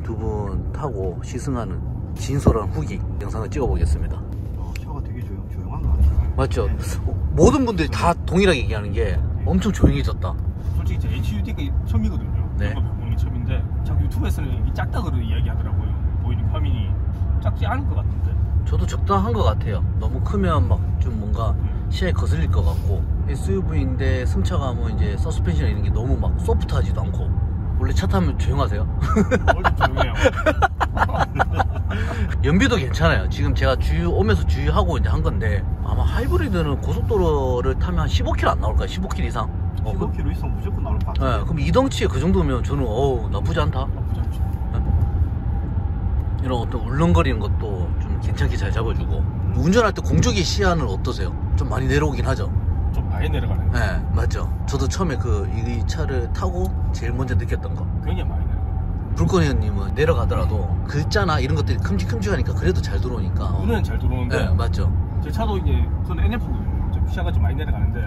두 분 타고 시승하는 진솔한 후기 영상을 찍어보겠습니다. 차가 되게 조용한 것 같아요. 맞죠? 네. 모든 분들이 다 동일하게 얘기하는 게 엄청 조용해졌다. 솔직히 제 HUD가 처음이거든요. 네. 보는 게 처음인데 자꾸 유튜브에서는 작다고 이야기하더라고요. 보이는 화면이 작지 않을 것 같은데. 저도 적당한 것 같아요. 너무 크면 막 좀 뭔가 시야에 거슬릴 것 같고, SUV인데 승차감은 이제 서스펜션 이런 게 너무 막 소프트하지도 않고. 원래 차 타면 조용하세요? 원래 조용해요. 연비도 괜찮아요. 지금 제가 오면서 주유하고 이제 한 건데, 아마 하이브리드는 고속도로를 타면 한 15km 안 나올까요? 15km 이상? 15km 이상 무조건 나올 것 같아요. 네, 그럼 이덩치에 그 정도면 저는 나쁘지 않다. 나쁘지 않죠. 이런 어떤 울렁거리는 것도 좀 괜찮게 잘 잡아주고. 운전할 때 공조기 시야는 어떠세요? 좀 많이 내려오긴 하죠? 좀 많이 내려가는. 네, 맞죠. 저도 처음에 이 차를 타고 제일 먼저 느꼈던 거, 굉장히 많이 내려가요. 불건이님은 내려가더라도 글자나 이런 것들이 큼직큼직하니까 그래도 잘 들어오니까. 눈은 잘 들어오는데. 네, 맞죠. 제 차도 이제 저는 NF거든요. 좀 시야가 좀 많이 내려가는데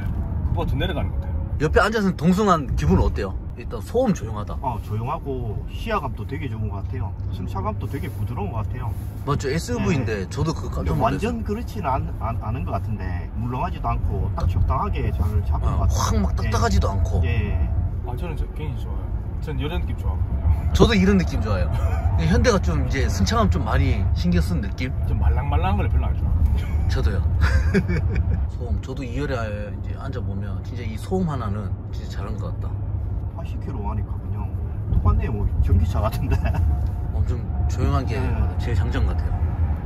그거보다 더 내려가는 것 같아요. 옆에 앉아서 동승한 기분은 어때요? 일단 소음 조용하다. 조용하고 시야감도 되게 좋은 것 같아요. 승차감도 되게 부드러운 것 같아요. 맞죠. SUV인데 네. 저도 그 깜짝 놀랐어요. 완전 그렇지는 않은 것 같은데 물렁하지도 않고 딱 적당하게 잘 잡은 것 같아요. 확 막 딱딱하지도 않고. 예. 저는 굉장히 좋아요. 전 이런 느낌 좋아하거든요. 저도 이런 느낌 좋아해요. 현대가 좀 이제 승차감 좀 많이 신경 쓴 느낌? 좀 말랑말랑한 걸 별로 안 좋아하거든요. 저도요. 소음, 저도 2열에 이제 앉아보면 진짜 이 소음 하나는 진짜 잘한 것 같다. 80km 하니까 그냥 똑같네요. 뭐 전기차 같은데. 엄청 조용한 게 제일 장점 같아요.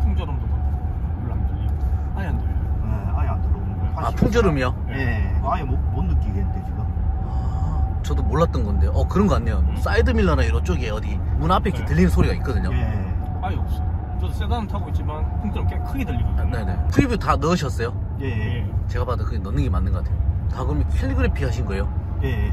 풍절음도 별로 안 들리고 아예 안 들려요. 네, 아예 안 들어오는 거예요. 풍절음이요? 예. 아예 못 느끼겠는데 지금. 저도 몰랐던 건데 그런 거 같네요. 사이드밀러나 이런 쪽에 어디 문 앞에 이렇게 들리는 소리가 있거든요. 예. 아예 없어요. 저도 세단은 타고 있지만 풍절음 꽤 크게 들리거든요. 네네. 프리뷰 다 넣으셨어요? 예. 제가 봐도 그게 넣는 게 맞는 것 같아요. 다 그러면 캘리그래피 하신 거예요? 예.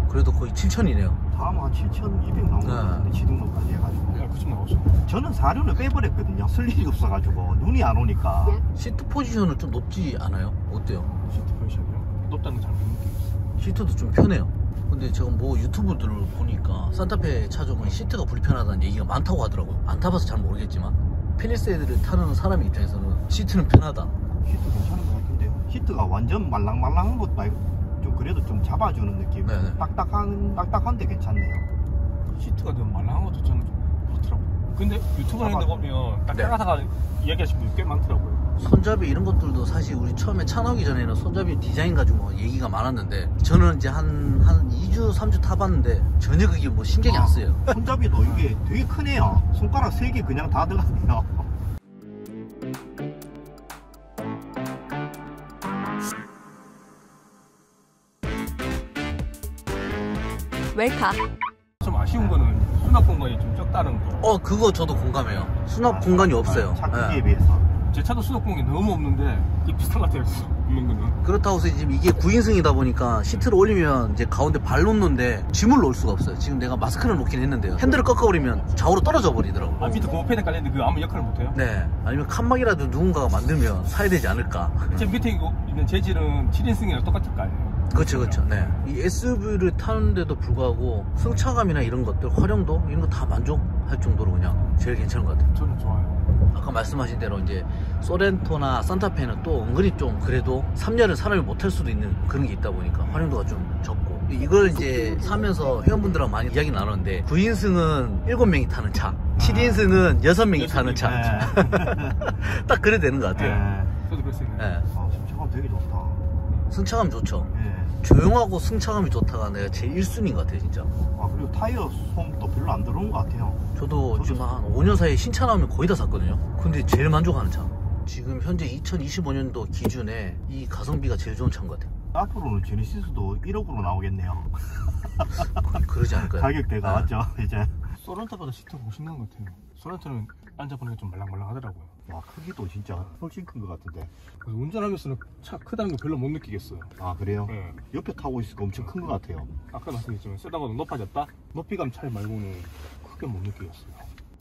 그래도 거의 7,000이네요. 다음 한 7,200 나온 것 같은데 지등록까지 해가지고. 그 좀 나오죠. 저는 사료를 빼버렸거든요. 쓸 일이 없어가지고 눈이 안 오니까. 시트 포지션은 좀 높지 않아요? 어때요? 시트 포지션이요? 높다는 걸 잘 못 느끼겠어요. 시트도 좀 편해요. 근데 제가 뭐 유튜브들을 보니까 산타페 차종은 시트가 불편하다는 얘기가 많다고 하더라고요. 안 타봐서 잘 모르겠지만 펠리세이드를 타는 사람 입장에서는 시트는 편하다. 시트 괜찮은 것 같은데요. 시트가 완전 말랑말랑한 것도 아니고 좀 그래도 좀 잡아주는 느낌. 네네. 딱딱한데 괜찮네요. 시트가 너무 말랑한 것도 저는 좀 그렇더라고요. 근데 유튜브 하는 데 보면 딱딱하다가 이야기하시는 분이 꽤 많더라고요. 손잡이 이런 것들도 사실 우리 처음에 차 나오기 전에는 손잡이 디자인 가지고 얘기가 많았는데, 저는 이제 한 2주 3주 타봤는데 전혀 그게 뭐 신경이 안 쓰여요. 손잡이도 이게 되게 크네요. 손가락 3개 그냥 다 들어가네요. 웰카. 좀 아쉬운 거는 수납 공간이 좀 적다는 거. 그거 저도 공감해요. 수납 공간이 없어요. 차 크기에 예. 비해서. 제 차도 수납 공간이 너무 없는데 이게 비슷한 것 같아요. 없는 거는. 그렇다고 해서 지금 이게 9인승이다 보니까 시트를 올리면 이제 가운데 발 놓는데 짐을 놓을 수가 없어요. 지금 내가 마스크를 놓긴 했는데요. 핸들을 꺾어버리면 좌우로 떨어져 버리더라고요. 밑에 고무패드 깔려있는데 그 아무 역할을 못해요? 네. 아니면 칸막이라도 누군가가 만들면 사야 되지 않을까. 제 밑에 있는 재질은 7인승이랑 똑같을 거 아니에요? 그렇죠, 그렇죠. 네. 이 SUV를 타는데도 불구하고 승차감이나 이런 것들, 활용도 이런 거 다 만족할 정도로 그냥 제일 괜찮은 것 같아요. 저는 좋아요. 아까 말씀하신 대로 이제 소렌토나 산타페는 또 은근히 좀 그래도 3열은 사람이 못할 수도 있는 그런 게 있다 보니까 활용도가 좀 적고, 이걸 이제 사면서 회원분들하고 많이 이야기 나눴는데 9인승은 7명이 타는 차, 7인승은 6명이 타는 차. 딱 그래 되는 것 같아요. 저도 그랬어요. 네. 승차감 되게 좋다. 승차감 좋죠. 예. 조용하고 승차감이 좋다가 내가 제일 1순위인 것 같아요, 진짜. 그리고 타이어 소음도 별로 안 들어온 것 같아요. 저도 지금 한 5년 사이에 신차 나오면 거의 다 샀거든요. 근데 제일 만족하는 차. 지금 현재 2025년도 기준에 이 가성비가 제일 좋은 차인 것 같아요. 앞으로는 제네시스도 1억으로 나오겠네요. 그러지 않을까요? 가격대가 네. 맞죠, 이제. 소렌토보다 시트가 훨씬 나은 것 같아요. 소렌토는 앉아보니까 좀 말랑말랑하더라고요. 와, 크기도 진짜 훨씬 큰 것 같은데. 그래서 운전하면서는 차 크다는 거 별로 못 느끼겠어요. 아, 그래요? 네. 옆에 타고 있으니까 엄청 큰 것 같아요. 아까 말씀드렸지만 세단보다 높아졌다? 높이감 차이 말고는 크게 못 느끼겠어요.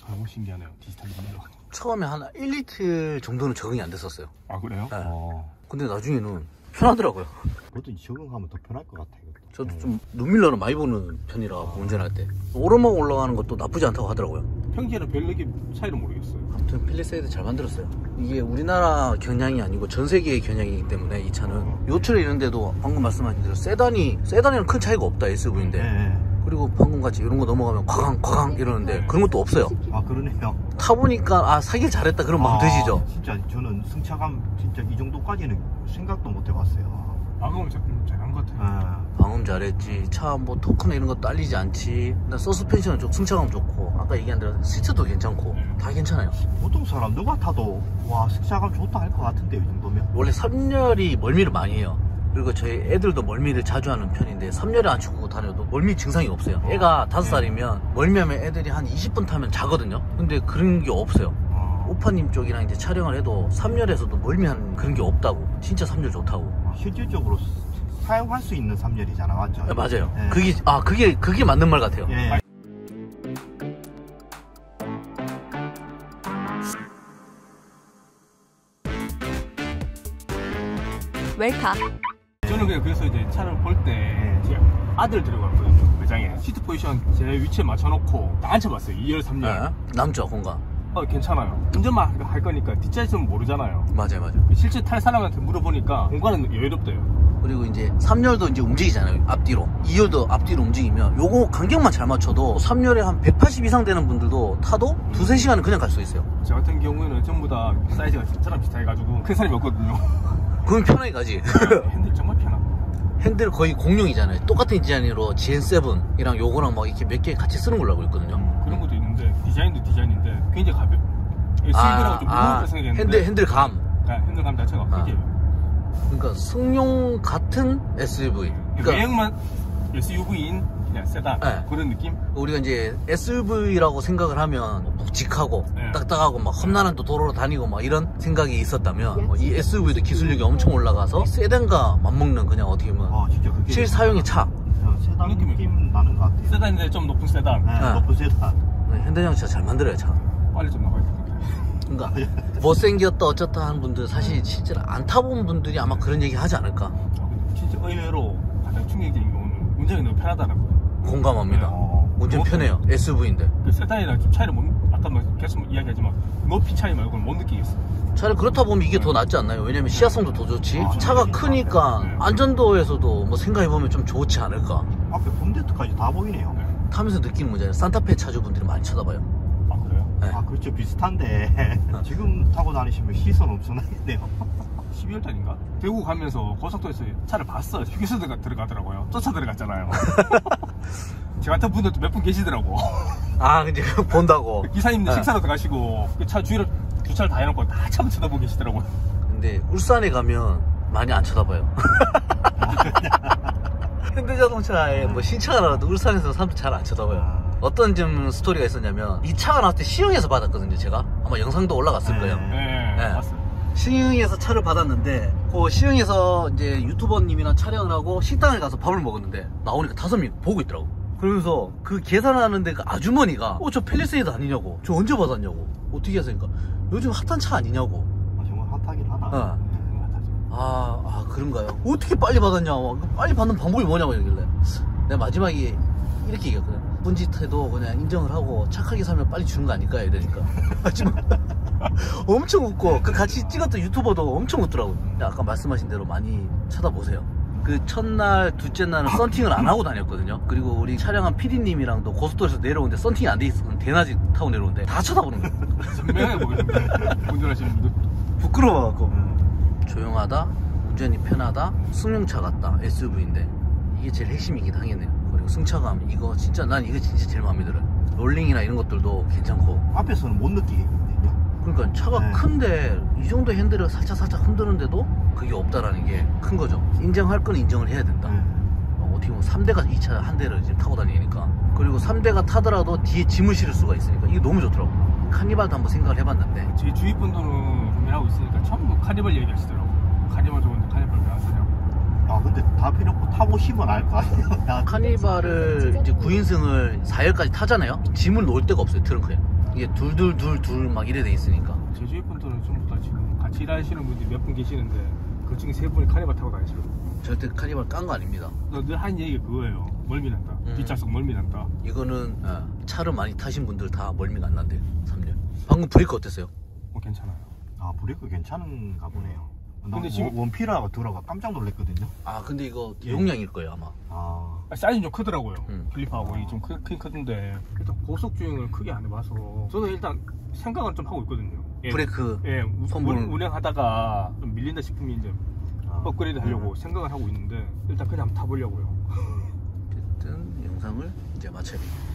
너무 신기하네요. 디지털 리듬으로. 처음에 한 1리틀 정도는 적응이 안 됐었어요. 아 그래요? 네. 어. 근데 나중에는 편하더라고요. 뭐든지 적응하면 더 편할 것 같아요. 저도 좀 눈밀러는 많이 보는 편이라 운전할 때 오르막 올라가는 것도 나쁘지 않다고 하더라고요. 평지에는 별 이렇게 차이를 모르겠어요. 아무튼 필리세이드 잘 만들었어요. 이게 우리나라 겨냥이 아니고 전 세계의 겨냥이기 때문에 이 차는 요철에 있는데도 방금 말씀하신 대로 세단이랑 큰 차이가 없다 SUV인데 네. 그리고 방금 같이 이런 거 넘어가면 과강 이러는데 그런 것도 없어요. 아 그러네요. 타보니까 아 사길 잘했다 그런 마음 드시죠? 진짜 저는 승차감 진짜 이 정도까지는 생각도 못 해봤어요. 방금 잘한 것 같아요. 방음 잘했지. 차 뭐 토크나 이런 거 딸리지 않지. 나 서스펜션은 좀 승차감 좋고 아까 얘기한 대로 시트도 괜찮고 다 괜찮아요. 보통 사람 누가 타도 와 승차감 좋다 할 것 같은데요 이 정도면. 원래 3열이 멀미를 많이 해요. 그리고 저희 애들도 멀미를 자주 하는 편인데 3열에 안 치고 다녀도 멀미 증상이 없어요. 애가 5살이면 멀미하면 애들이 한 20분 타면 자거든요. 근데 그런 게 없어요. 오빠님 쪽이랑 이제 촬영을 해도 3열에서도 멀미하는 그런 게 없다고. 진짜 3열 좋다고. 실질적으로 사용할 수 있는 3열이잖아 맞죠? 네, 맞아요. 네. 그게 맞는 말 같아요. 예. 웰카. 저는 그래서 이제 차를 볼 때 제 아들 들어갔거든요 매장에. 시트 포지션 제 위치에 맞춰놓고 다 앉혀봤어요. 2열 3열. 네. 남죠 공간. 괜찮아요. 운전만 할 거니까 뒷자리는 모르잖아요. 맞아요. 실제 탈 사람한테 물어보니까 공간은 여유롭대요. 그리고 이제 3열도 이제 움직이잖아요. 앞뒤로. 2열도 앞뒤로 움직이면 요거 간격만 잘 맞춰도 3열에 한 180 이상 되는 분들도 타도 2-3시간은 그냥 갈 수 있어요. 저 같은 경우에는 전부 다 사이즈가 저랑 비슷해가지고 큰 사람이 없거든요. 그럼 편하게 가지. 핸들 정말 편하고. 핸들 거의 공룡이잖아요. 똑같은 디자인으로 GN7이랑 요거랑 막 이렇게 몇 개 같이 쓰는 걸로 알고 있거든요. 그런 것도 있는데 디자인도 디자인인데 굉장히 가벼워. SUV라고 좀 무거울 거 생각했는데 핸들감. 네, 핸들감 자체가 크게요. 그러니까 승용 같은 SUV. 그러니까 외형만 SUV인 그냥 세단 네. 그런 느낌? 우리가 이제 SUV라고 생각을 하면 묵직하고 네. 딱딱하고 막 험난한 또 도로로 다니고 막 이런 생각이 있었다면 이 SUV도 기술력이 엄청 올라가서 세단과 맞먹는 그냥 어떻게 보면 진짜 그게 실사용의 차. 세단 느낌 나는 것 같아요. 세단인데 좀 높은 세단. 네, 높은 세단. 현대장 진짜 잘 만들어요 차. 빨리 좀 나가야 되는데. 그러니까 못생겼다 어쩌다 하는 분들 사실 실제로 안 타본 분들이 아마 그런 얘기 하지 않을까. 근데 진짜 의외로 가장 충격적인 경우는 운전이 너무 편하다는 공감합니다. 운전 편해요. SUV인데. 그 세단이랑 좀 차이를 아까 계속 이야기하지만 높이 차이 말고는 못 느끼겠어. 차라리 그렇다 보면 이게 더 낫지 않나요? 왜냐면 시야성도 더 좋지. 차가 크니까 안전도에서도 뭐 생각해보면 좀 좋지 않을까. 앞에 봄데트까지 다 보이네요. 타면서 느끼는 문제는 산타페 차주분들이 많이 쳐다봐요. 아 그래요? 네. 그렇죠. 비슷한데 지금 타고 다니시면 시선 엄청나겠네요. 12월달인가? 대구 가면서 고속도로에서 차를 봤어요. 휴게소 들어가더라고요. 쫓아 들어갔잖아요. 저 같은 분들도 몇 분 계시더라고. 근데 본다고. 기사님들 식사로 들어가시고 그 차 주위로 두 차를 다 해놓고 다 차만 쳐다보고 계시더라고요. 근데 울산에 가면 많이 안 쳐다봐요. 현대자동차에 뭐 신차가 나와도 울산에서 사람들 잘 안 쳐다봐요. 어떤 좀 스토리가 있었냐면 이 차가 나왔을 때 시흥에서 받았거든요. 제가 아마 영상도 올라갔을 거예요. 네. 맞습니다. 시흥에서 차를 받았는데 그 시흥에서 이제 유튜버님이랑 촬영을 하고 식당을 가서 밥을 먹었는데 나오니까 5명이 보고 있더라고. 그러면서 그 계산하는데 그 아주머니가 저 펠리세이드 아니냐고, 저 언제 받았냐고, 어떻게 하세요니까 요즘 핫한 차 아니냐고. 정말 핫하긴 하다. 그런가요? 어떻게 빨리 받았냐, 빨리 받는 방법이 뭐냐고 이러길래 내가 마지막에 이렇게 얘기했거든. 나쁜 짓 해도 그냥 인정을 하고 착하게 살면 빨리 주는 거 아닐까 이러니까 하지만 엄청 웃고 그 같이 찍었던 유튜버도 엄청 웃더라고요. 아까 말씀하신 대로 많이 쳐다보세요. 그 첫날 둘째 날은 썬팅을 안 하고 다녔거든요. 그리고 우리 촬영한 PD님이랑도 고속도로에서 내려오는데 썬팅이 안 돼 있었던 대낮에 타고 내려오는데 다 쳐다보는 거예요. 선명하게 보이는데 운전하시는 분들 부끄러워갖고. 조용하다, 운전이 편하다, 승용차 같다, SUV인데 이게 제일 핵심이긴 하겠네요. 그리고 승차감, 이거 진짜 난 이게 진짜 제일 마음에 들어요. 롤링이나 이런 것들도 괜찮고. 앞에서는 못 느끼겠거든요. 그러니까 차가 큰데 이 정도 핸들을 살짝 흔드는데도 그게 없다라는 게 큰 거죠. 인정할 건 인정을 해야 된다. 어떻게 보면 3대가 이 차 한 대를 지금 타고 다니니까. 그리고 3대가 타더라도 뒤에 짐을 실을 수가 있으니까 이게 너무 좋더라고. 카니발도 한번 생각을 해봤는데 제 주위 분들은 구매하고 있으니까 전부 카니발 얘기하시더라고. 카니발 좋은데 카니발 왜 안 사냐고. 근데 다 필요 없고 타보시면 알 거 아니에요. 카니발을 이제 9인승을 4열까지 타잖아요. 짐을 놓을 데가 없어요, 트렁크에. 이게 둘 막 이래 돼 있으니까. 제 주위 분들은 전부 다 지금 같이 일하시는 분들이 몇 분 계시는데 그 중에 3분이 카니발 타고 다니시거든요. 절대 카니발 깐 거 아닙니다. 늘 하는 얘기가 그거예요. 멀미 난다. 뒷좌석 멀미 난다. 이거는 차를 많이 타신 분들 다 멀미가 안 난대요. 3년. 방금 브레이크 어땠어요? 괜찮아요. 아 브레이크 괜찮은가 보네요. 나 근데 지금- 원피라가 들어가 깜짝 놀랐거든요. 아 근데 이거 대용량일 거예요 아마. 아 사이즈는 좀 크더라고요. 음. 필리프하고 이게 좀 크긴 크던데 일단 고속 주행을 크게 안 해봐서 저는 일단 생각은 좀 하고 있거든요. 브레이크 예, 손볼. 운행하다가 좀 밀린다 싶으면 이제 업그레이드 하려고 생각을 하고 있는데 일단 그냥 한번 타보려고요. 어쨌든 영상을 이제 마쳐야 돼요.